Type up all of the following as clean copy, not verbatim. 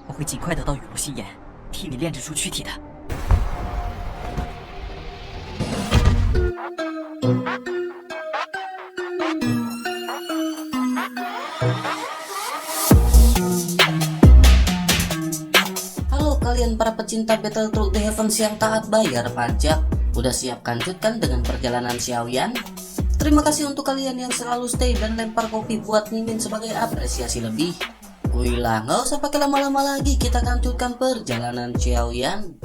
我会尽快得到雨露心炎，替你炼制出躯体的。Halo kalian para pecinta Battletoads The Heavens yang taat bayar pajak. Udah siap kancut kan dengan perjalanan Xiaoyan? Terima kasih untuk kalian yang selalu stay dan lempar kopi buat Mimin sebagai apresiasi lebih. Kuilah nggak usah pakai lama-lama lagi, kita kancutkan perjalanan Xiaoyan.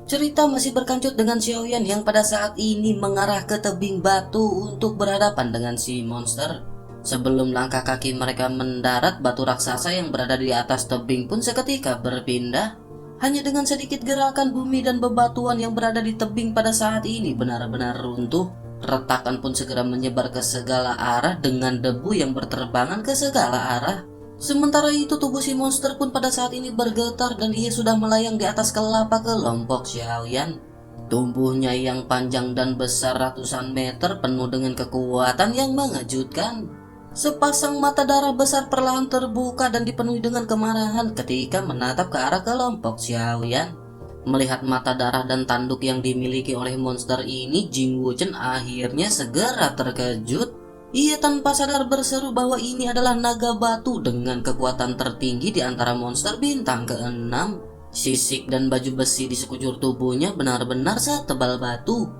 Cerita masih berkancut dengan Xiaoyan yang pada saat ini mengarah ke tebing batu untuk berhadapan dengan si monster. Sebelum langkah kaki mereka mendarat, batu raksasa yang berada di atas tebing pun seketika berpindah. Hanya dengan sedikit gerakan, bumi dan bebatuan yang berada di tebing pada saat ini benar-benar runtuh. Retakan pun segera menyebar ke segala arah dengan debu yang berterbangan ke segala arah. Sementara itu tubuh si monster pun pada saat ini bergetar dan ia sudah melayang di atas kelapa kelompok Xiaoyan. Tubuhnya yang panjang dan besar ratusan meter penuh dengan kekuatan yang mengejutkan. Sepasang mata darah besar perlahan terbuka dan dipenuhi dengan kemarahan ketika menatap ke arah kelompok Xiaoyan. Melihat mata darah dan tanduk yang dimiliki oleh monster ini, Jing Wuchen akhirnya segera terkejut. Ia tanpa sadar berseru bahwa ini adalah naga batu dengan kekuatan tertinggi di antara monster bintang ke-6. Sisik dan baju besi di sekujur tubuhnya benar-benar setebal batu.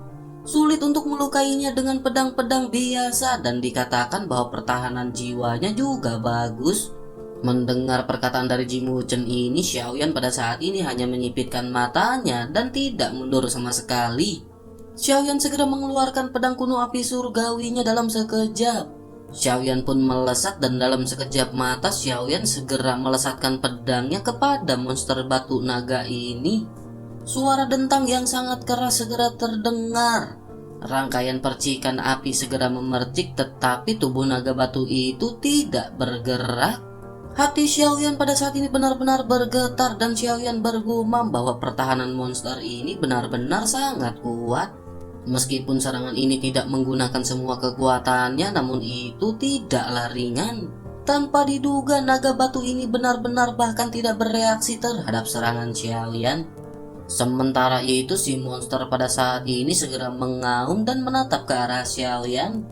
Sulit untuk melukainya dengan pedang-pedang biasa dan dikatakan bahwa pertahanan jiwanya juga bagus. Mendengar perkataan dari Jing Wuchen ini, Xiaoyan pada saat ini hanya menyipitkan matanya dan tidak mundur sama sekali. Xiaoyan segera mengeluarkan pedang kuno api surgawinya dalam sekejap. Xiaoyan pun melesat dan dalam sekejap mata Xiaoyan segera melesatkan pedangnya kepada monster batu naga ini. Suara dentang yang sangat keras segera terdengar. Rangkaian percikan api segera memercik, tetapi tubuh naga batu itu tidak bergerak. Hati Xiaoyan pada saat ini benar-benar bergetar dan Xiaoyan bergumam bahwa pertahanan monster ini benar-benar sangat kuat. Meskipun serangan ini tidak menggunakan semua kekuatannya, namun itu tidaklah ringan. Tanpa diduga, naga batu ini benar-benar bahkan tidak bereaksi terhadap serangan Xiaoyan. Sementara itu, si monster pada saat ini segera mengaum dan menatap ke arah Xiaoyan.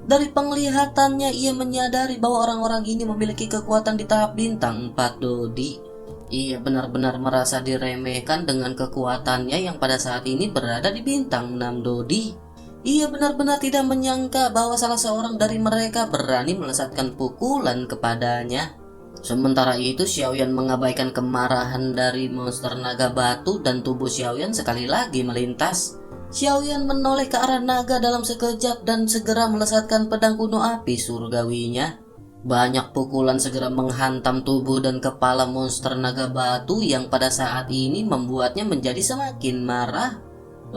Dari penglihatannya, ia menyadari bahwa orang-orang ini memiliki kekuatan di tahap bintang 4 Dodi. Ia benar-benar merasa diremehkan dengan kekuatannya yang pada saat ini berada di bintang 6 Dodi. Ia benar-benar tidak menyangka bahwa salah seorang dari mereka berani melesatkan pukulan kepadanya. Sementara itu, Xiaoyan mengabaikan kemarahan dari monster naga batu dan tubuh Xiaoyan sekali lagi melintas. Xiaoyan menoleh ke arah naga dalam sekejap dan segera melesatkan pedang kuno api surgawinya. Banyak pukulan segera menghantam tubuh dan kepala monster naga batu yang pada saat ini membuatnya menjadi semakin marah.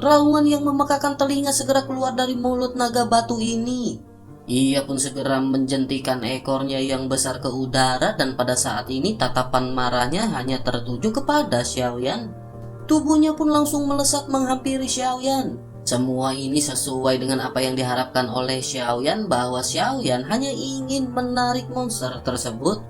Raungan yang memekakan telinga segera keluar dari mulut naga batu ini. Ia pun segera menjentikan ekornya yang besar ke udara dan pada saat ini tatapan marahnya hanya tertuju kepada Xiaoyan. Tubuhnya pun langsung melesat menghampiri Xiaoyan. Semua ini sesuai dengan apa yang diharapkan oleh Xiaoyan bahwa Xiaoyan hanya ingin menarik monster tersebut.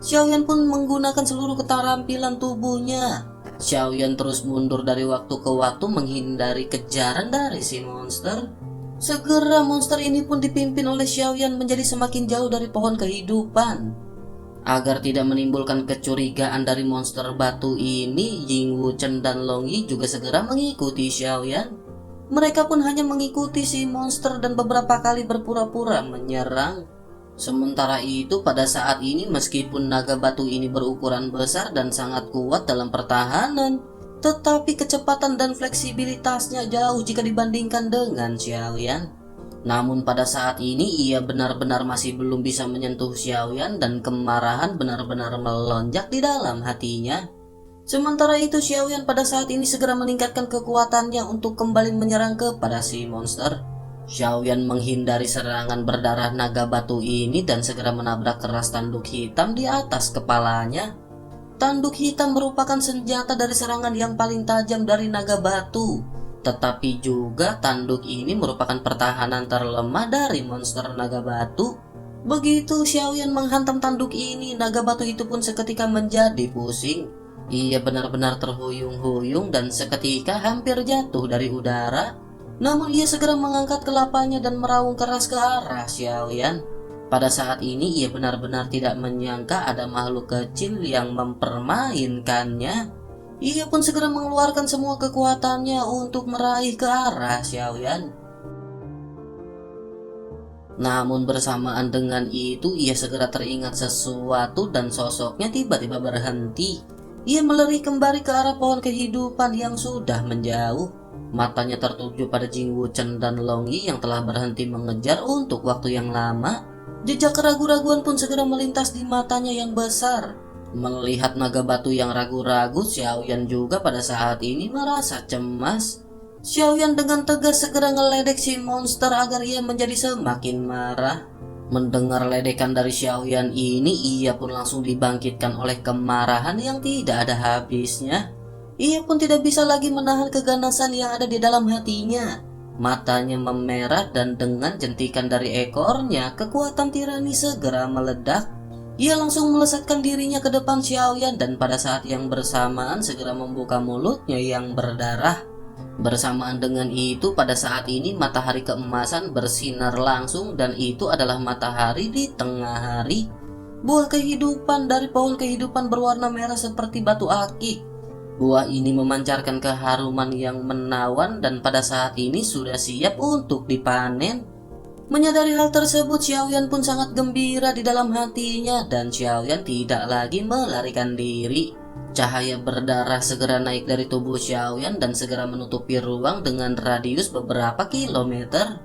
Xiaoyan pun menggunakan seluruh keterampilan tubuhnya. Xiaoyan terus mundur dari waktu ke waktu menghindari kejaran dari si monster. Segera monster ini pun dipimpin oleh Xiaoyan menjadi semakin jauh dari pohon kehidupan. Agar tidak menimbulkan kecurigaan dari monster batu ini, Jing Wuchen dan Long Yi juga segera mengikuti Xiaoyan. Mereka pun hanya mengikuti si monster dan beberapa kali berpura-pura menyerang. Sementara itu, pada saat ini meskipun naga batu ini berukuran besar dan sangat kuat dalam pertahanan, tetapi kecepatan dan fleksibilitasnya jauh jika dibandingkan dengan Xiaoyan. Namun pada saat ini ia benar-benar masih belum bisa menyentuh Xiaoyan dan kemarahan benar-benar melonjak di dalam hatinya. Sementara itu, Xiaoyan pada saat ini segera meningkatkan kekuatannya untuk kembali menyerang kepada si monster. Xiaoyan menghindari serangan berdarah naga batu ini dan segera menabrak keras tanduk hitam di atas kepalanya. Tanduk hitam merupakan senjata dari serangan yang paling tajam dari naga batu. Tetapi juga tanduk ini merupakan pertahanan terlemah dari monster naga batu. Begitu Xiaoyan menghantam tanduk ini, naga batu itu pun seketika menjadi pusing. Ia benar-benar terhuyung-huyung dan seketika hampir jatuh dari udara. Namun ia segera mengangkat kelapanya dan meraung keras ke arah Xiaoyan. Pada saat ini ia benar-benar tidak menyangka ada makhluk kecil yang mempermainkannya. Ia pun segera mengeluarkan semua kekuatannya untuk meraih ke arah Xiaoyan. Namun bersamaan dengan itu ia segera teringat sesuatu dan sosoknya tiba-tiba berhenti. Ia melari kembali ke arah pohon kehidupan yang sudah menjauh. Matanya tertuju pada Jing Wuchen dan Long Yi yang telah berhenti mengejar untuk waktu yang lama. Jejak keraguan-raguan pun segera melintas di matanya yang besar. Melihat naga batu yang ragu-ragu, Xiaoyan juga pada saat ini merasa cemas. Xiaoyan dengan tegas segera ngeledek si monster agar ia menjadi semakin marah. Mendengar ledekan dari Xiaoyan ini, ia pun langsung dibangkitkan oleh kemarahan yang tidak ada habisnya. Ia pun tidak bisa lagi menahan keganasan yang ada di dalam hatinya. Matanya memerah dan dengan jentikan dari ekornya, kekuatan tirani segera meledak. Ia langsung melesatkan dirinya ke depan Xiaoyan dan pada saat yang bersamaan segera membuka mulutnya yang berdarah. Bersamaan dengan itu, pada saat ini matahari keemasan bersinar langsung dan itu adalah matahari di tengah hari. Buah kehidupan dari pohon kehidupan berwarna merah seperti batu akik. Buah ini memancarkan keharuman yang menawan dan pada saat ini sudah siap untuk dipanen. Menyadari hal tersebut, Xiaoyan pun sangat gembira di dalam hatinya dan Xiaoyan tidak lagi melarikan diri. Cahaya berdarah segera naik dari tubuh Xiaoyan dan segera menutupi ruang dengan radius beberapa kilometer.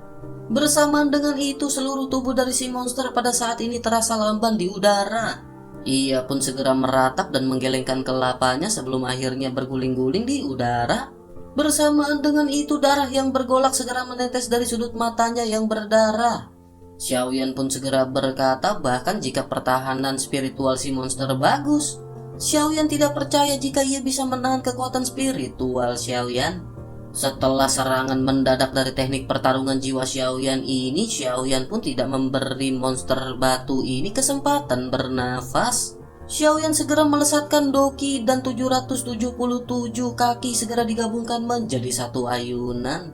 Bersamaan dengan itu, seluruh tubuh dari si monster pada saat ini terasa lamban di udara. Ia pun segera meratap dan menggelengkan kelapanya sebelum akhirnya berguling-guling di udara. Bersamaan dengan itu, darah yang bergolak segera menetes dari sudut matanya yang berdarah. Xiaoyan pun segera berkata bahkan jika pertahanan spiritual si monster bagus, Xiaoyan tidak percaya jika ia bisa menahan kekuatan spiritual Xiaoyan. Setelah serangan mendadak dari teknik pertarungan jiwa Xiaoyan ini, Xiaoyan pun tidak memberi monster batu ini kesempatan bernafas. Xiaoyan segera melesatkan doki dan 777 kaki segera digabungkan menjadi satu ayunan.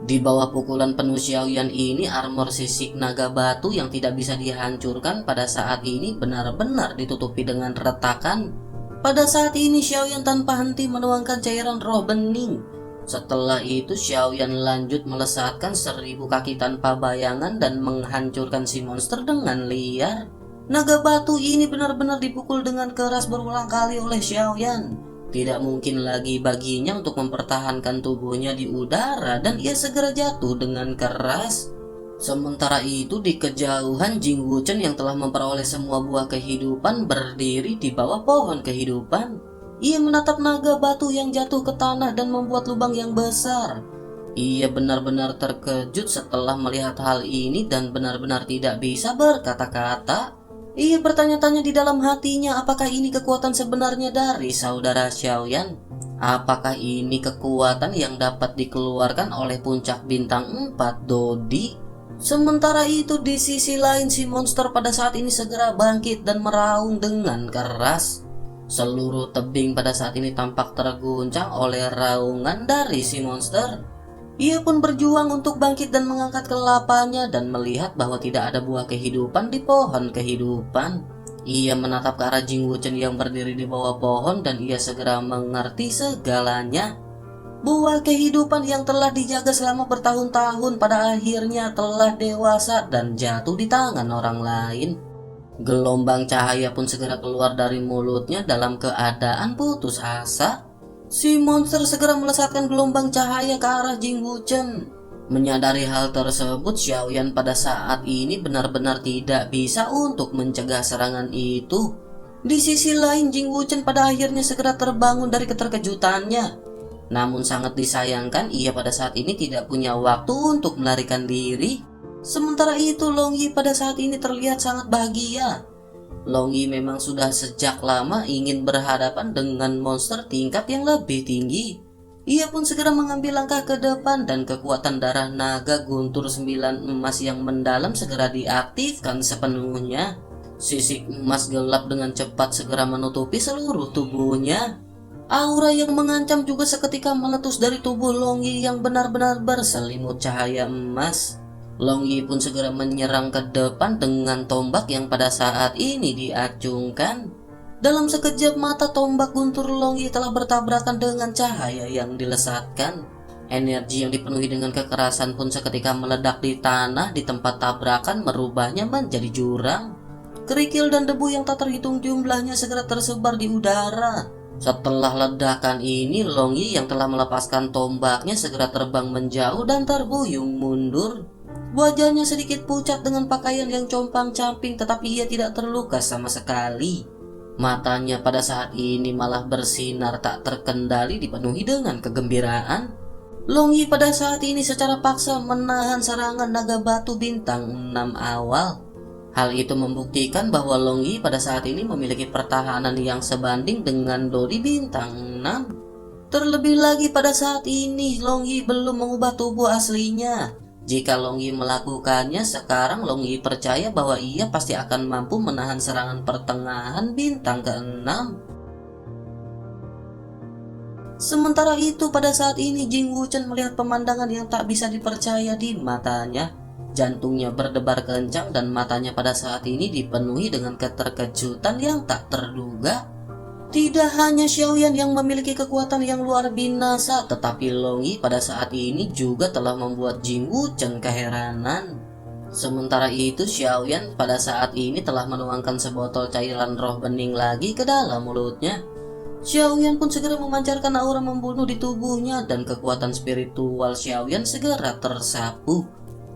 Di bawah pukulan penuh Xiaoyan ini, armor sisik naga batu yang tidak bisa dihancurkan pada saat ini benar-benar ditutupi dengan retakan. Pada saat ini Xiaoyan tanpa henti menuangkan cairan roh bening. Setelah itu Xiaoyan lanjut melesatkan 1000 kaki tanpa bayangan dan menghancurkan si monster dengan liar. Naga batu ini benar-benar dipukul dengan keras berulang kali oleh Xiaoyan. Tidak mungkin lagi baginya untuk mempertahankan tubuhnya di udara dan ia segera jatuh dengan keras. Sementara itu di kejauhan Jing Wuchen yang telah memperoleh semua buah kehidupan berdiri di bawah pohon kehidupan. Ia menatap naga batu yang jatuh ke tanah dan membuat lubang yang besar. Ia benar-benar terkejut setelah melihat hal ini dan benar-benar tidak bisa berkata-kata. Ia bertanya-tanya di dalam hatinya apakah ini kekuatan sebenarnya dari saudara Xiaoyan. Apakah ini kekuatan yang dapat dikeluarkan oleh puncak bintang 4 Dodi? Sementara itu di sisi lain si monster pada saat ini segera bangkit dan meraung dengan keras. Seluruh tebing pada saat ini tampak terguncang oleh raungan dari si monster. Ia pun berjuang untuk bangkit dan mengangkat kelapanya dan melihat bahwa tidak ada buah kehidupan di pohon kehidupan. Ia menatap ke arah Jing Wuchen yang berdiri di bawah pohon dan ia segera mengerti segalanya. Buah kehidupan yang telah dijaga selama bertahun-tahun pada akhirnya telah dewasa dan jatuh di tangan orang lain. Gelombang cahaya pun segera keluar dari mulutnya dalam keadaan putus asa. Si monster segera melesatkan gelombang cahaya ke arah Jing Wuchen. Menyadari hal tersebut, Xiaoyan pada saat ini benar-benar tidak bisa untuk mencegah serangan itu. Di sisi lain, Jing Wuchen pada akhirnya segera terbangun dari keterkejutannya. Namun sangat disayangkan ia pada saat ini tidak punya waktu untuk melarikan diri. Sementara itu Long Yi pada saat ini terlihat sangat bahagia. Long Yi memang sudah sejak lama ingin berhadapan dengan monster tingkat yang lebih tinggi. Ia pun segera mengambil langkah ke depan dan kekuatan darah naga guntur 9 emas yang mendalam segera diaktifkan sepenuhnya. Sisik emas gelap dengan cepat segera menutupi seluruh tubuhnya. Aura yang mengancam juga seketika meletus dari tubuh Long Yi yang benar-benar berselimut cahaya emas. Long Yi pun segera menyerang ke depan dengan tombak yang pada saat ini diacungkan. Dalam sekejap mata tombak guntur Long Yi telah bertabrakan dengan cahaya yang dilesatkan. Energi yang dipenuhi dengan kekerasan pun seketika meledak di tanah di tempat tabrakan, merubahnya menjadi jurang. Kerikil dan debu yang tak terhitung jumlahnya segera tersebar di udara. Setelah ledakan ini, Long Yi yang telah melepaskan tombaknya segera terbang menjauh dan terbuyung mundur. Wajahnya sedikit pucat dengan pakaian yang compang-camping, tetapi ia tidak terluka sama sekali. Matanya pada saat ini malah bersinar tak terkendali, dipenuhi dengan kegembiraan. Long Yi pada saat ini secara paksa menahan serangan naga batu bintang 6 awal. Hal itu membuktikan bahwa Long Yi pada saat ini memiliki pertahanan yang sebanding dengan Dodi bintang 6. Terlebih lagi pada saat ini Long Yi belum mengubah tubuh aslinya. Jika Long Yi melakukannya sekarang, Long Yi percaya bahwa ia pasti akan mampu menahan serangan pertengahan bintang ke-6. Sementara itu pada saat ini Jing Wuchen melihat pemandangan yang tak bisa dipercaya di matanya. Jantungnya berdebar kencang dan matanya pada saat ini dipenuhi dengan keterkejutan yang tak terduga. Tidak hanya Xiaoyan yang memiliki kekuatan yang luar binasa, tetapi Long Yi pada saat ini juga telah membuat Jing Wuchen keheranan. Sementara itu Xiaoyan pada saat ini telah menuangkan sebotol cairan roh bening lagi ke dalam mulutnya. Xiaoyan pun segera memancarkan aura membunuh di tubuhnya dan kekuatan spiritual Xiaoyan segera tersapu.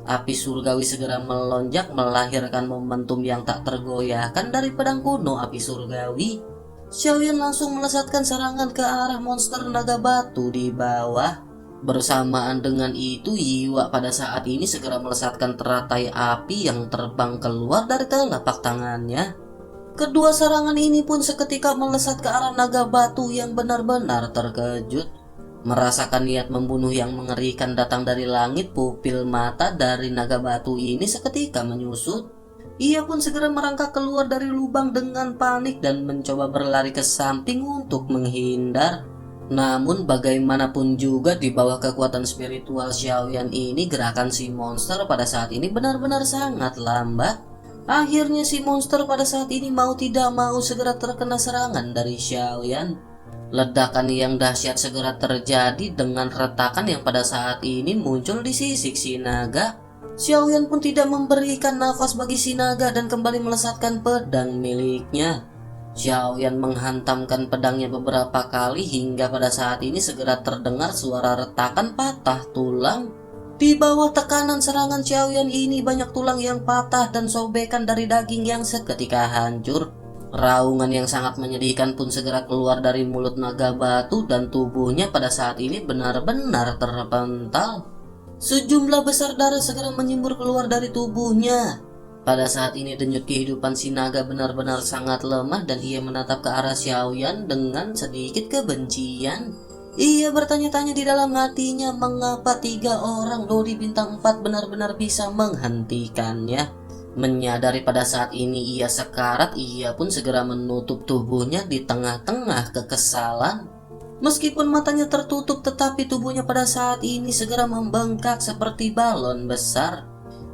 Api surgawi segera melonjak melahirkan momentum yang tak tergoyahkan dari pedang kuno api surgawi. Xiaoyan langsung melesatkan serangan ke arah monster naga batu di bawah. Bersamaan dengan itu, Yiwa pada saat ini segera melesatkan teratai api yang terbang keluar dari telapak tangannya. Kedua serangan ini pun seketika melesat ke arah naga batu yang benar-benar terkejut. Merasakan niat membunuh yang mengerikan datang dari langit, pupil mata dari naga batu ini seketika menyusut. Ia pun segera merangkak keluar dari lubang dengan panik dan mencoba berlari ke samping untuk menghindar. Namun bagaimanapun juga di bawah kekuatan spiritual Xiaoyan ini, gerakan si monster pada saat ini benar-benar sangat lambat. Akhirnya si monster pada saat ini mau tidak mau segera terkena serangan dari Xiaoyan. Ledakan yang dahsyat segera terjadi dengan retakan yang pada saat ini muncul di sisik si naga. Xiaoyan pun tidak memberikan nafas bagi si naga dan kembali melesatkan pedang miliknya. Xiaoyan menghantamkan pedangnya beberapa kali hingga pada saat ini segera terdengar suara retakan patah tulang. Di bawah tekanan serangan Xiaoyan ini, banyak tulang yang patah dan sobekan dari daging yang seketika hancur. Raungan yang sangat menyedihkan pun segera keluar dari mulut naga batu dan tubuhnya pada saat ini benar-benar terpental. Sejumlah besar darah segera menyembur keluar dari tubuhnya. Pada saat ini denyut kehidupan si naga benar-benar sangat lemah dan ia menatap ke arah Xiaoyan dengan sedikit kebencian. Ia bertanya-tanya di dalam hatinya mengapa 3 orang Dodi bintang 4 benar-benar bisa menghentikannya. Menyadari pada saat ini ia sekarat, ia pun segera menutup tubuhnya di tengah-tengah kekesalan. Meskipun matanya tertutup, tetapi tubuhnya pada saat ini segera membengkak seperti balon besar.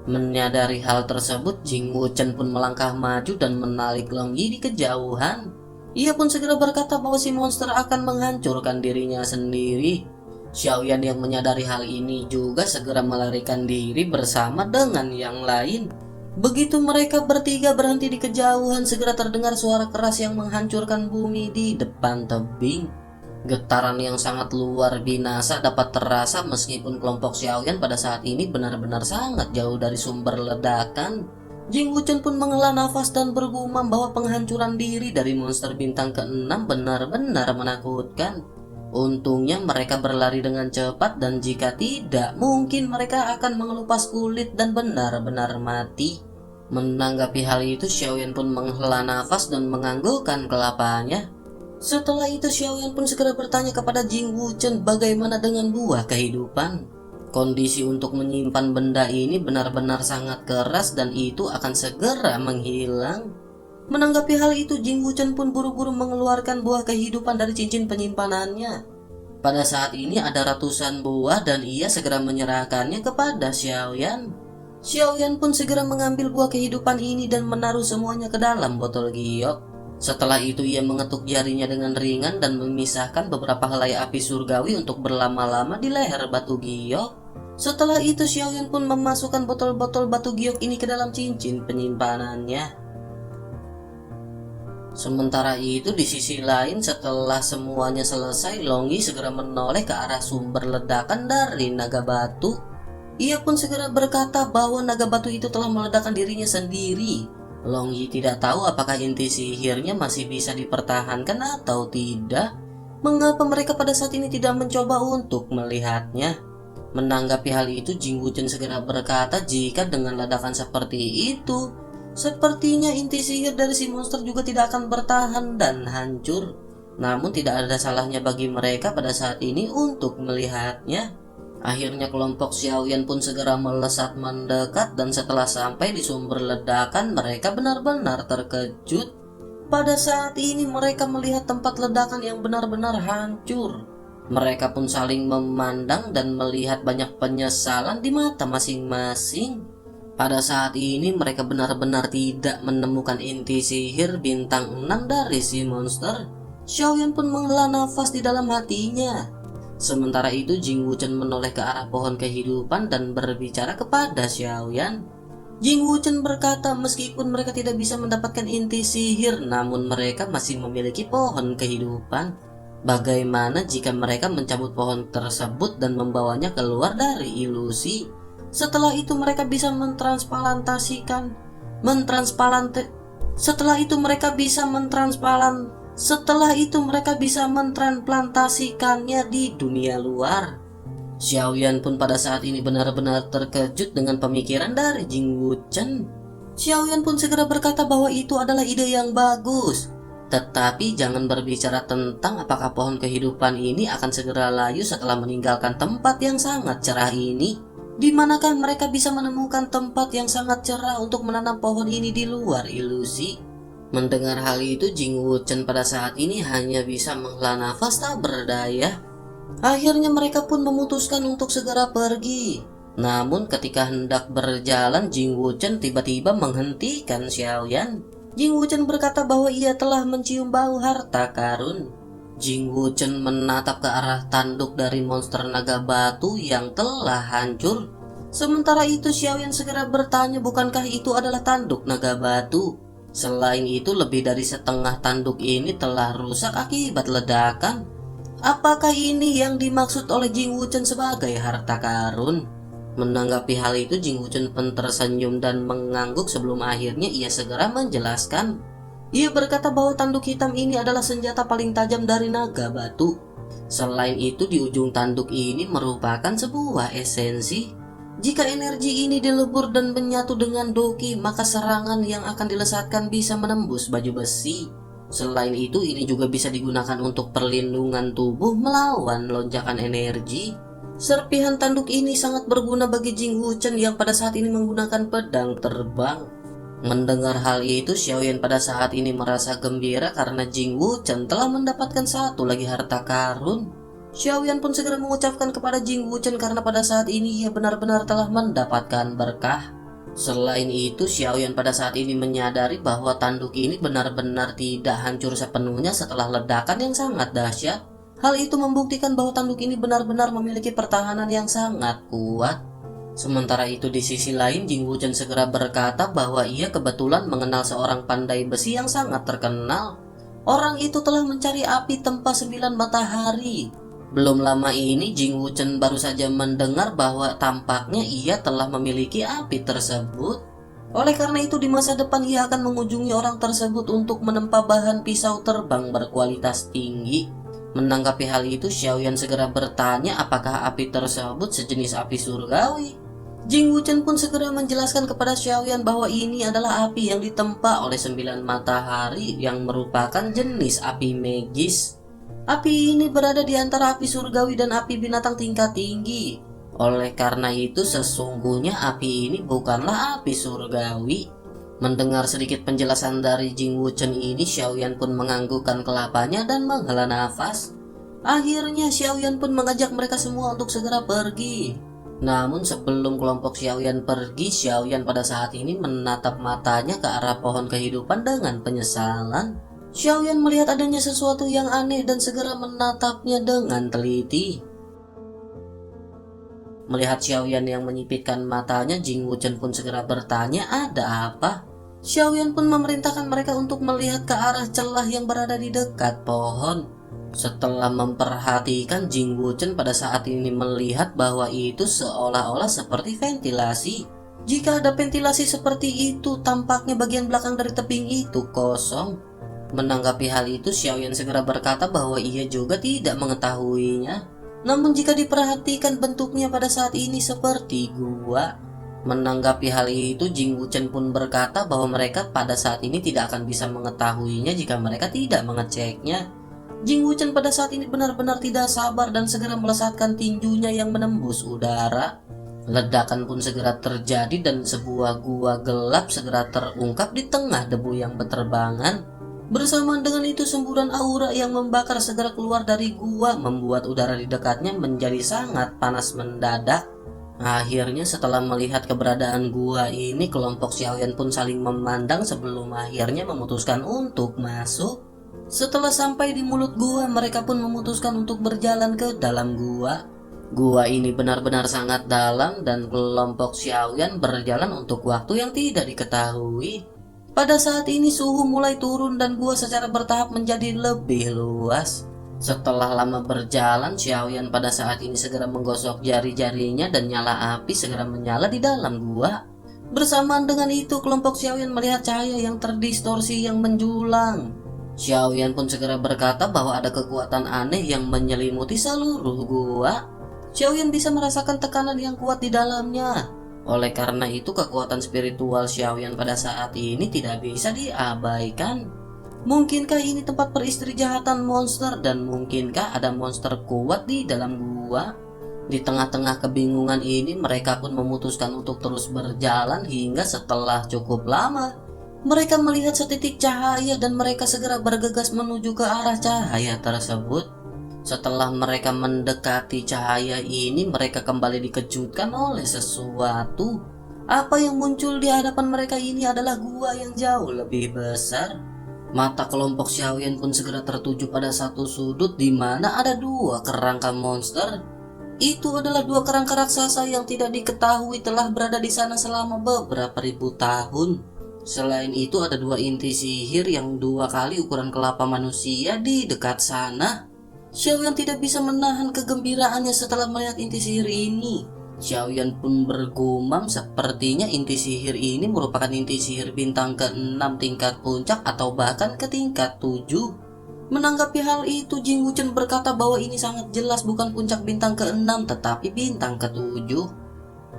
Menyadari hal tersebut, Jing Wuchen pun melangkah maju dan menarik Long Yi di kejauhan. Ia pun segera berkata bahwa si monster akan menghancurkan dirinya sendiri. Xiaoyan yang menyadari hal ini juga segera melarikan diri bersama dengan yang lain. Begitu mereka bertiga berhenti di kejauhan, segera terdengar suara keras yang menghancurkan bumi di depan tebing. Getaran yang sangat luar binasa dapat terasa meskipun kelompok Xiaoyan pada saat ini benar-benar sangat jauh dari sumber ledakan. Jing Wuchen pun menghela nafas dan bergumam bahwa penghancuran diri dari monster bintang ke-6 benar-benar menakutkan. Untungnya mereka berlari dengan cepat dan jika tidak mungkin mereka akan mengelupas kulit dan benar-benar mati. Menanggapi hal itu, Xiaoyan pun menghela nafas dan menganggukkan kelapanya. Setelah itu Xiaoyan pun segera bertanya kepada Jing Wuchen bagaimana dengan buah kehidupan. Kondisi untuk menyimpan benda ini benar-benar sangat keras dan itu akan segera menghilang. Menanggapi hal itu, Jing Wuchen pun buru-buru mengeluarkan buah kehidupan dari cincin penyimpanannya. Pada saat ini ada ratusan buah dan ia segera menyerahkannya kepada Xiaoyan. Xiaoyan pun segera mengambil buah kehidupan ini dan menaruh semuanya ke dalam botol giok. Setelah itu ia mengetuk jarinya dengan ringan dan memisahkan beberapa helai api surgawi untuk berlama-lama di leher batu giok. Setelah itu Xiaoyan pun memasukkan botol-botol batu giok ini ke dalam cincin penyimpanannya. Sementara itu di sisi lain setelah semuanya selesai, Long Yi segera menoleh ke arah sumber ledakan dari naga batu. Ia pun segera berkata bahwa naga batu itu telah meledakkan dirinya sendiri. Long Yi tidak tahu apakah inti sihirnya masih bisa dipertahankan atau tidak. Mengapa mereka pada saat ini tidak mencoba untuk melihatnya? Menanggapi hal itu, Jing Wuchen segera berkata jika dengan ledakan seperti itu, sepertinya inti sihir dari si monster juga tidak akan bertahan dan hancur. Namun tidak ada salahnya bagi mereka pada saat ini untuk melihatnya. Akhirnya kelompok Xiaoyan pun segera melesat mendekat dan setelah sampai di sumber ledakan mereka benar-benar terkejut. Pada saat ini mereka melihat tempat ledakan yang benar-benar hancur. Mereka pun saling memandang dan melihat banyak penyesalan di mata masing-masing. Pada saat ini mereka benar-benar tidak menemukan inti sihir bintang 6 dari si monster. Xiaoyan pun menghela nafas di dalam hatinya. Sementara itu Jing Wuchen menoleh ke arah pohon kehidupan dan berbicara kepada Xiaoyan. Jing Wuchen berkata meskipun mereka tidak bisa mendapatkan inti sihir, namun mereka masih memiliki pohon kehidupan. Bagaimana jika mereka mencabut pohon tersebut dan membawanya keluar dari ilusi? Setelah itu mereka bisa mentransplantasikannya di dunia luar. Xiaoyan pun pada saat ini benar-benar terkejut dengan pemikiran dari Jing Wuchen. Xiaoyan pun segera berkata bahwa itu adalah ide yang bagus. Tetapi jangan berbicara tentang apakah pohon kehidupan ini akan segera layu setelah meninggalkan tempat yang sangat cerah ini. Di manakah mereka bisa menemukan tempat yang sangat cerah untuk menanam pohon ini di luar ilusi? Mendengar hal itu, Jing Wuchen pada saat ini hanya bisa menghela nafas tak berdaya. Akhirnya mereka pun memutuskan untuk segera pergi. Namun ketika hendak berjalan, Jing Wuchen tiba-tiba menghentikan Xiaoyan. Jing Wuchen berkata bahwa ia telah mencium bau harta karun. Jing Wuchen menatap ke arah tanduk dari monster naga batu yang telah hancur. Sementara itu Xiaoyan segera bertanya bukankah itu adalah tanduk naga batu. Selain itu lebih dari setengah tanduk ini telah rusak akibat ledakan. Apakah ini yang dimaksud oleh Jing Wuchen sebagai harta karun? Menanggapi hal itu Jing Wuchen pun tersenyum dan mengangguk sebelum akhirnya ia segera menjelaskan. Ia berkata bahwa tanduk hitam ini adalah senjata paling tajam dari naga batu. Selain itu di ujung tanduk ini merupakan sebuah esensi. Jika energi ini dilebur dan menyatu dengan doki, maka serangan yang akan dilesatkan bisa menembus baju besi. Selain itu ini juga bisa digunakan untuk perlindungan tubuh melawan lonjakan energi. Serpihan tanduk ini sangat berguna bagi Jing Wuchen yang pada saat ini menggunakan pedang terbang. Mendengar hal itu, Xiaoyan pada saat ini merasa gembira karena Jing Wuchen telah mendapatkan satu lagi harta karun. Xiaoyan pun segera mengucapkan kepada Jing Wuchen karena pada saat ini ia benar-benar telah mendapatkan berkah. Selain itu, Xiaoyan pada saat ini menyadari bahwa tanduk ini benar-benar tidak hancur sepenuhnya setelah ledakan yang sangat dahsyat. Hal itu membuktikan bahwa tanduk ini benar-benar memiliki pertahanan yang sangat kuat. Sementara itu di sisi lain Jing Wuchen segera berkata bahwa ia kebetulan mengenal seorang pandai besi yang sangat terkenal. Orang itu telah mencari api tempa 9 matahari. Belum lama ini Jing Wuchen baru saja mendengar bahwa tampaknya ia telah memiliki api tersebut. Oleh karena itu di masa depan ia akan mengunjungi orang tersebut untuk menempa bahan pisau terbang berkualitas tinggi. Menanggapi hal itu, Xiaoyan segera bertanya apakah api tersebut sejenis api surgawi. Jing Wuchen pun segera menjelaskan kepada Xiaoyan bahwa ini adalah api yang ditempa oleh 9 matahari yang merupakan jenis api magis. Api ini berada di antara api surgawi dan api binatang tingkat tinggi. Oleh karena itu sesungguhnya api ini bukanlah api surgawi. Mendengar sedikit penjelasan dari Jing Wuchen ini, Xiaoyan pun menganggukkan kelapanya dan menghela nafas. Akhirnya Xiaoyan pun mengajak mereka semua untuk segera pergi. Namun sebelum kelompok Xiaoyan pergi, Xiaoyan pada saat ini menatap matanya ke arah pohon kehidupan dengan penyesalan. Xiaoyan melihat adanya sesuatu yang aneh dan segera menatapnya dengan teliti. Melihat Xiaoyan yang menyipitkan matanya, Jing Wuchen pun segera bertanya, ada apa? Xiaoyan pun memerintahkan mereka untuk melihat ke arah celah yang berada di dekat pohon. Setelah memperhatikan, Jing Wuchen pada saat ini melihat bahwa itu seolah-olah seperti ventilasi. Jika ada ventilasi seperti itu, tampaknya bagian belakang dari tebing itu kosong. Menanggapi hal itu, Xiaoyan segera berkata bahwa ia juga tidak mengetahuinya. Namun jika diperhatikan, bentuknya pada saat ini seperti gua. Menanggapi hal itu, Jing Wuchen pun berkata bahwa mereka pada saat ini tidak akan bisa mengetahuinya jika mereka tidak mengeceknya. Jing Wuchen pada saat ini benar-benar tidak sabar dan segera melesatkan tinjunya yang menembus udara. Ledakan pun segera terjadi dan sebuah gua gelap segera terungkap di tengah debu yang berterbangan. Bersamaan dengan itu, semburan aura yang membakar segera keluar dari gua, membuat udara di dekatnya menjadi sangat panas mendadak. Akhirnya setelah melihat keberadaan gua ini, kelompok Xiaoyan pun saling memandang sebelum akhirnya memutuskan untuk masuk. Setelah sampai di mulut gua, mereka pun memutuskan untuk berjalan ke dalam gua. Gua ini benar-benar sangat dalam dan kelompok Xiaoyan berjalan untuk waktu yang tidak diketahui. Pada saat ini suhu mulai turun dan gua secara bertahap menjadi lebih luas. Setelah lama berjalan, Xiaoyan pada saat ini segera menggosok jari-jarinya dan nyala api segera menyala di dalam gua. Bersamaan dengan itu, kelompok Xiaoyan melihat cahaya yang terdistorsi yang menjulang. Xiaoyan pun segera berkata bahwa ada kekuatan aneh yang menyelimuti seluruh gua. Xiaoyan bisa merasakan tekanan yang kuat di dalamnya. Oleh karena itu kekuatan spiritual Xiaoyan pada saat ini tidak bisa diabaikan. Mungkinkah ini tempat peristirahatan monster dan mungkinkah ada monster kuat di dalam gua? Di tengah-tengah kebingungan ini mereka pun memutuskan untuk terus berjalan hingga setelah cukup lama. Mereka melihat setitik cahaya dan mereka segera bergegas menuju ke arah cahaya tersebut. Setelah mereka mendekati cahaya ini, mereka kembali dikejutkan oleh sesuatu. Apa yang muncul di hadapan mereka ini adalah gua yang jauh lebih besar. Mata kelompok Xiaoyan pun segera tertuju pada satu sudut di mana ada dua kerangka monster. Itu adalah dua kerangka raksasa yang tidak diketahui telah berada di sana selama beberapa ribu tahun. Selain itu ada dua inti sihir yang 2 kali ukuran kelapa manusia di dekat sana. Xiaoyan tidak bisa menahan kegembiraannya setelah melihat inti sihir ini. Xiaoyan pun bergumam sepertinya inti sihir ini merupakan inti sihir bintang ke-6 tingkat puncak atau bahkan ke tingkat 7. Menanggapi hal itu, Jing Wuchen berkata bahwa ini sangat jelas bukan puncak bintang ke-6 tetapi bintang ke-7.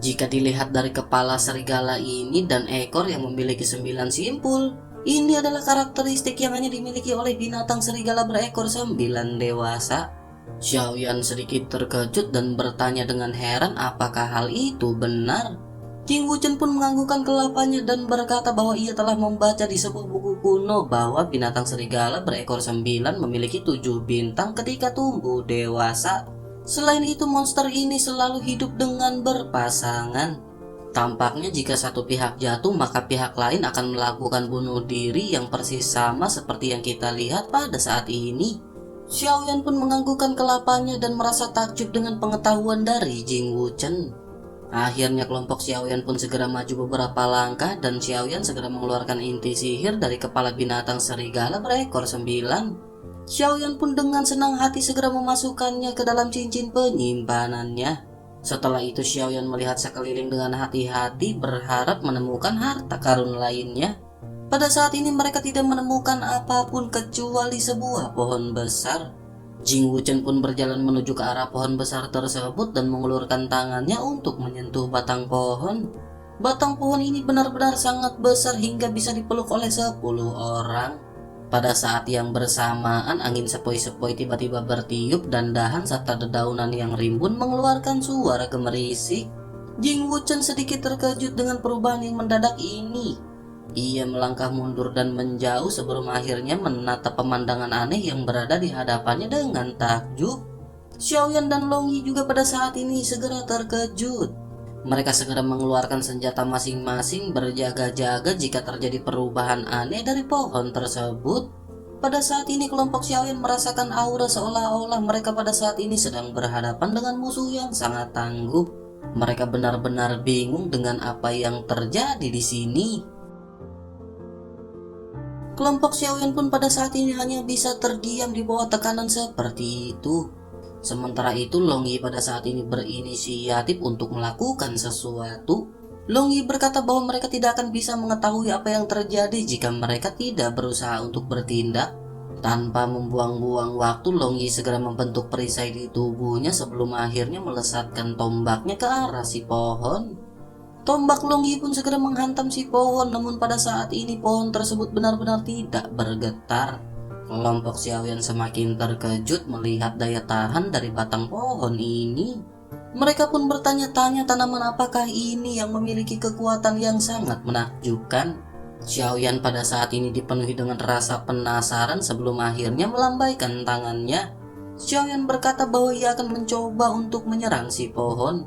Jika dilihat dari kepala serigala ini dan ekor yang memiliki 9 simpul, ini adalah karakteristik yang hanya dimiliki oleh binatang serigala berekor 9 dewasa. Xiaoyan sedikit terkejut dan bertanya dengan heran apakah hal itu benar. Jing Wuchen pun menganggukkan kelapanya dan berkata bahwa ia telah membaca di sebuah buku kuno bahwa binatang serigala berekor 9 memiliki 7 bintang ketika tumbuh dewasa. Selain itu, monster ini selalu hidup dengan berpasangan. Tampaknya jika satu pihak jatuh, maka pihak lain akan melakukan bunuh diri yang persis sama seperti yang kita lihat pada saat ini. Xiaoyan pun menganggukkan kelapanya dan merasa takjub dengan pengetahuan dari Jing Wuchen. Akhirnya kelompok Xiaoyan pun segera maju beberapa langkah dan Xiaoyan segera mengeluarkan inti sihir dari kepala binatang serigala berekor 9. Xiaoyan pun dengan senang hati segera memasukkannya ke dalam cincin penyimpanannya. Setelah itu Xiaoyan melihat sekeliling dengan hati-hati berharap menemukan harta karun lainnya. Pada saat ini mereka tidak menemukan apapun kecuali sebuah pohon besar. Jing Wuchen pun berjalan menuju ke arah pohon besar tersebut dan mengulurkan tangannya untuk menyentuh batang pohon. Batang pohon ini benar-benar sangat besar hingga bisa dipeluk oleh 10 orang. Pada saat yang bersamaan, angin sepoi-sepoi tiba-tiba bertiup dan dahan serta dedaunan yang rimbun mengeluarkan suara gemerisik. Jing Wuchen sedikit terkejut dengan perubahan yang mendadak ini. Ia melangkah mundur dan menjauh sebelum akhirnya menatap pemandangan aneh yang berada di hadapannya dengan takjub. Xiaoyan dan Long Yi juga pada saat ini segera terkejut. Mereka segera mengeluarkan senjata masing-masing berjaga-jaga jika terjadi perubahan aneh dari pohon tersebut. Pada saat ini kelompok Xiaoyan merasakan aura seolah-olah mereka pada saat ini sedang berhadapan dengan musuh yang sangat tangguh. Mereka benar-benar bingung dengan apa yang terjadi di sini. Kelompok Xiaoyan pun pada saat ini hanya bisa terdiam di bawah tekanan seperti itu. Sementara itu Long Yi pada saat ini berinisiatif untuk melakukan sesuatu. Long Yi berkata bahwa mereka tidak akan bisa mengetahui apa yang terjadi jika mereka tidak berusaha untuk bertindak. Tanpa membuang-buang waktu, Long Yi segera membentuk perisai di tubuhnya sebelum akhirnya melesatkan tombaknya ke arah si pohon. Tombak Long Yi pun segera menghantam si pohon, namun pada saat ini pohon tersebut benar-benar tidak bergetar. Kelompok Xiaoyan semakin terkejut melihat daya tahan dari batang pohon ini. Mereka pun bertanya-tanya tanaman apakah ini yang memiliki kekuatan yang sangat menakjubkan. Xiaoyan pada saat ini dipenuhi dengan rasa penasaran sebelum akhirnya melambaikan tangannya. Xiaoyan berkata bahwa ia akan mencoba untuk menyerang si pohon.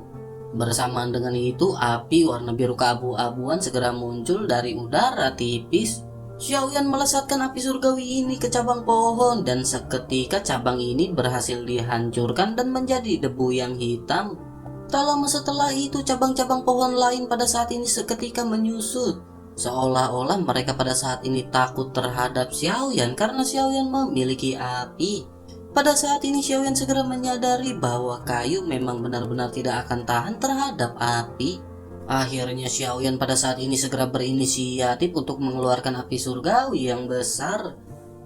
Bersamaan dengan itu, api warna biru keabu-abuan segera muncul dari udara tipis. Xiaoyan melesatkan api surgawi ini ke cabang pohon dan seketika cabang ini berhasil dihancurkan dan menjadi debu yang hitam. Tak lama setelah itu cabang-cabang pohon lain pada saat ini seketika menyusut. Seolah-olah mereka pada saat ini takut terhadap Xiaoyan karena Xiaoyan memiliki api. Pada saat ini Xiaoyan segera menyadari bahwa kayu memang benar-benar tidak akan tahan terhadap api. Akhirnya Xiaoyan pada saat ini segera berinisiatif untuk mengeluarkan api surgawi yang besar.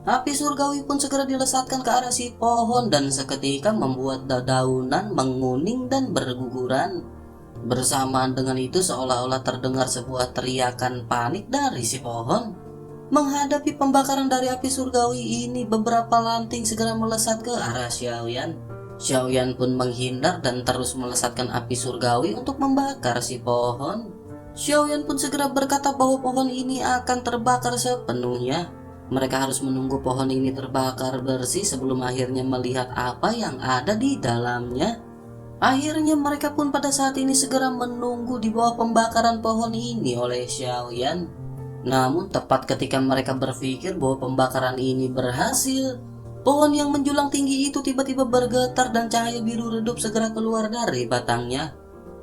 Api surgawi pun segera dilesatkan ke arah si pohon dan seketika membuat dedaunan menguning dan berguguran. Bersamaan dengan itu seolah-olah terdengar sebuah teriakan panik dari si pohon. Menghadapi pembakaran dari api surgawi ini, beberapa lanting segera melesat ke arah Xiaoyan. Xiaoyan pun menghindar dan terus melesatkan api surgawi untuk membakar si pohon. Xiaoyan pun segera berkata bahwa pohon ini akan terbakar sepenuhnya. Mereka harus menunggu pohon ini terbakar bersih sebelum akhirnya melihat apa yang ada di dalamnya. Akhirnya mereka pun pada saat ini segera menunggu di bawah pembakaran pohon ini oleh Xiaoyan. Namun tepat ketika mereka berpikir bahwa pembakaran ini berhasil, pohon yang menjulang tinggi itu tiba-tiba bergetar dan cahaya biru redup segera keluar dari batangnya.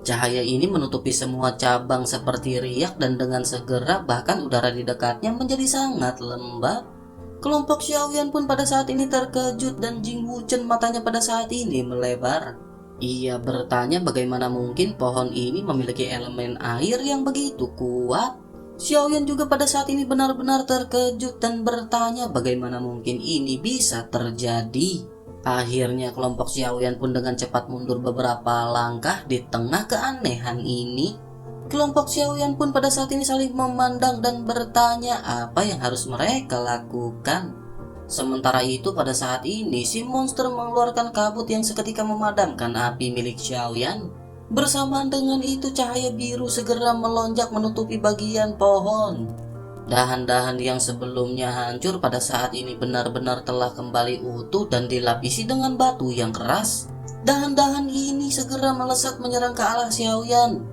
Cahaya ini menutupi semua cabang seperti riak dan dengan segera bahkan udara di dekatnya menjadi sangat lembab. Kelompok Xiaoyan pun pada saat ini terkejut dan Jing Wuchen matanya pada saat ini melebar. Ia bertanya bagaimana mungkin pohon ini memiliki elemen air yang begitu kuat. Xiaoyan juga pada saat ini benar-benar terkejut dan bertanya bagaimana mungkin ini bisa terjadi. Akhirnya kelompok Xiaoyan pun dengan cepat mundur beberapa langkah di tengah keanehan ini. Kelompok Xiaoyan pun pada saat ini saling memandang dan bertanya apa yang harus mereka lakukan. Sementara itu pada saat ini si monster mengeluarkan kabut yang seketika memadamkan api milik Xiaoyan. Bersamaan dengan itu cahaya biru segera melonjak menutupi bagian pohon. Dahan-dahan yang sebelumnya hancur pada saat ini benar-benar telah kembali utuh dan dilapisi dengan batu yang keras. Dahan-dahan ini segera melesat menyerang ke arah Xiaoyan.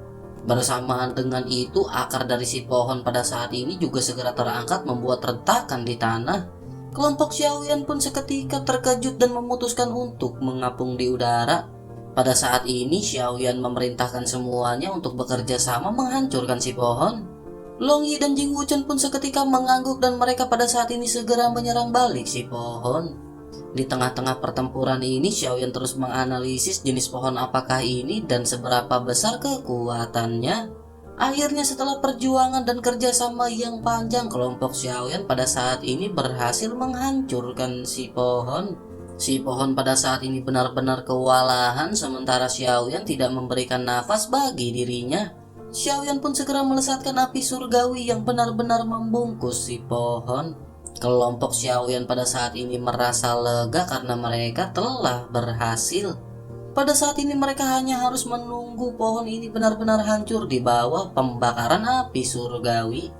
Bersamaan dengan itu akar dari si pohon pada saat ini juga segera terangkat membuat retakan di tanah. Kelompok Xiaoyan pun seketika terkejut dan memutuskan untuk mengapung di udara. Pada saat ini Xiaoyan memerintahkan semuanya untuk bekerja sama menghancurkan si pohon. Long Yi dan Jing Wuchen pun seketika mengangguk dan mereka pada saat ini segera menyerang balik si pohon. Di tengah-tengah pertempuran ini Xiaoyan terus menganalisis jenis pohon apakah ini dan seberapa besar kekuatannya. Akhirnya setelah perjuangan dan kerjasama yang panjang, kelompok Xiaoyan pada saat ini berhasil menghancurkan si pohon. Si pohon pada saat ini benar-benar kewalahan sementara Xiaoyan tidak memberikan nafas bagi dirinya. Xiaoyan pun segera melesatkan api surgawi yang benar-benar membungkus si pohon. Kelompok Xiaoyan pada saat ini merasa lega karena mereka telah berhasil. Pada saat ini mereka hanya harus menunggu pohon ini benar-benar hancur di bawah pembakaran api surgawi.